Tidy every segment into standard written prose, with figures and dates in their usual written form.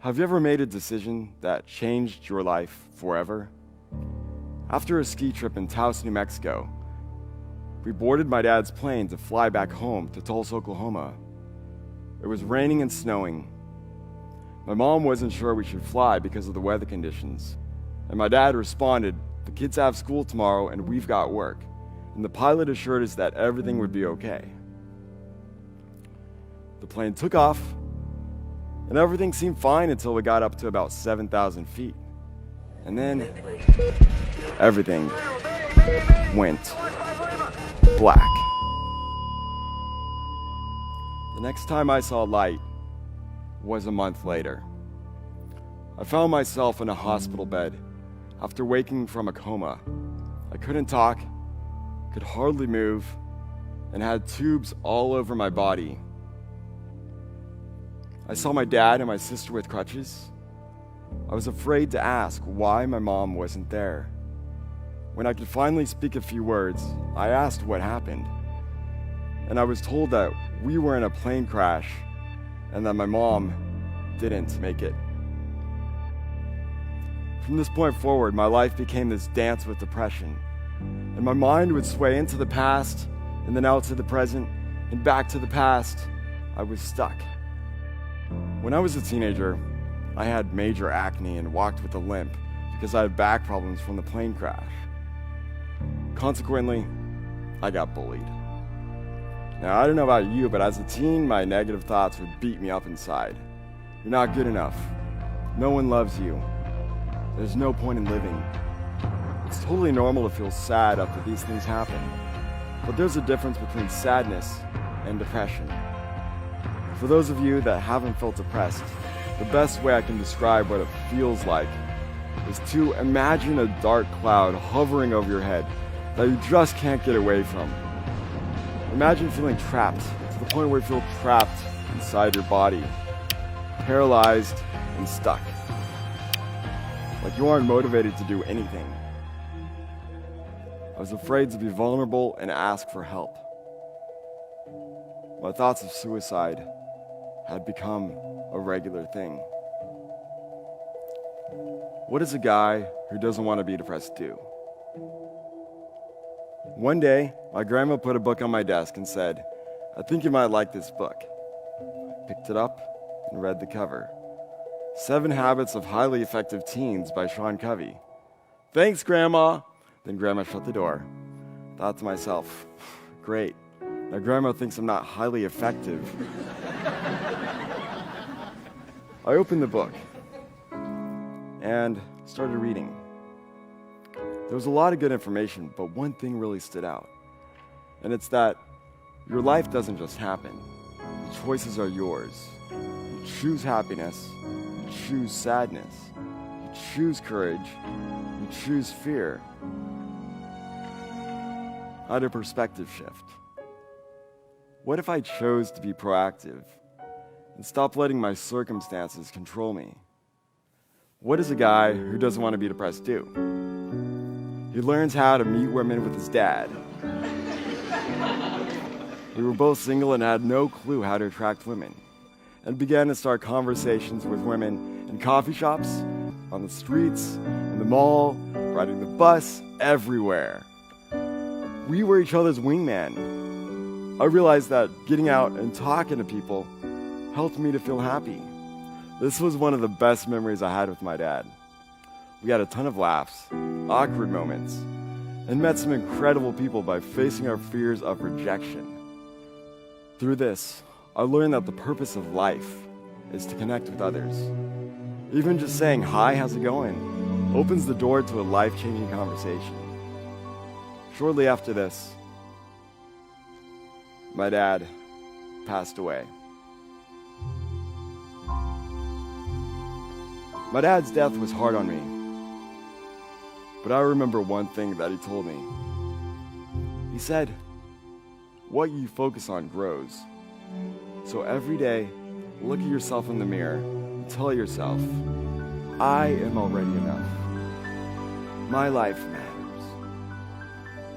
Have you ever made a decision that changed your life forever? After a ski trip in Taos, New Mexico, we boarded my dad's plane to fly back home to Tulsa, Oklahoma. It was raining and snowing. My mom wasn't sure we should fly because of the weather conditions. And my dad responded, "The kids have school tomorrow and we've got work." And the pilot assured us that everything would be okay. The plane took off, and everything seemed fine until we got up to about 7,000 feet. And then everything went black. The next time I saw light was a month later. I found myself in a hospital bed after waking from a coma. I couldn't talk, could hardly move, and had tubes all over my body. I saw my dad and my sister with crutches. I was afraid to ask why my mom wasn't there. When I could finally speak a few words, I asked what happened. And I was told that we were in a plane crash and that my mom didn't make it. From this point forward, my life became this dance with depression. And my mind would sway into the past and then out to the present and back to the past. I was stuck. When I was a teenager, I had major acne and walked with a limp because I had back problems from the plane crash. Consequently, I got bullied. Now, I don't know about you, but as a teen, my negative thoughts would beat me up inside. You're not good enough. No one loves you. There's no point in living. It's totally normal to feel sad after these things happen. But there's a difference between sadness and depression. For those of you that haven't felt depressed, the best way I can describe what it feels like is to imagine a dark cloud hovering over your head that you just can't get away from. Imagine feeling trapped to the point where you feel trapped inside your body, paralyzed and stuck. Like you aren't motivated to do anything. I was afraid to be vulnerable and ask for help. My thoughts of suicide had become a regular thing. What does a guy who doesn't want to be depressed do? One day, my grandma put a book on my desk and said, "I think you might like this book." I picked it up and read the cover. 7 Habits of Highly Effective Teens by Sean Covey. "Thanks, Grandma." Then Grandma shut the door. Thought to myself, great. Now Grandma thinks I'm not highly effective. I opened the book and started reading. There was a lot of good information, but one thing really stood out. And it's that your life doesn't just happen. The choices are yours. You choose happiness. You choose sadness. You choose courage. You choose fear. I had a perspective shift. What if I chose to be proactive and stop letting my circumstances control me? What does a guy who doesn't want to be depressed do? He learns how to meet women with his dad. We were both single and had no clue how to attract women, and began to start conversations with women in coffee shops, on the streets, in the mall, riding the bus, everywhere. We were each other's wingman. I realized that getting out and talking to people helped me to feel happy. This was one of the best memories I had with my dad. We had a ton of laughs, awkward moments, and met some incredible people by facing our fears of rejection. Through this, I learned that the purpose of life is to connect with others. Even just saying, "Hi, how's it going?" opens the door to a life-changing conversation. Shortly after this, my dad passed away. My dad's death was hard on me, but I remember one thing that he told me. He said, "What you focus on grows. So every day, look at yourself in the mirror and tell yourself, I am already enough. My life matters."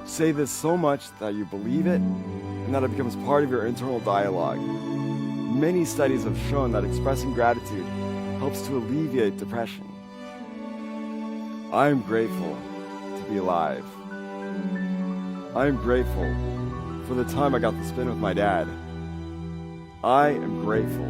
Say this so much that you believe it and that it becomes part of your internal dialogue. Many studies have shown that expressing gratitude helps to alleviate depression. I am grateful to be alive. I am grateful for the time I got to spend with my dad. I am grateful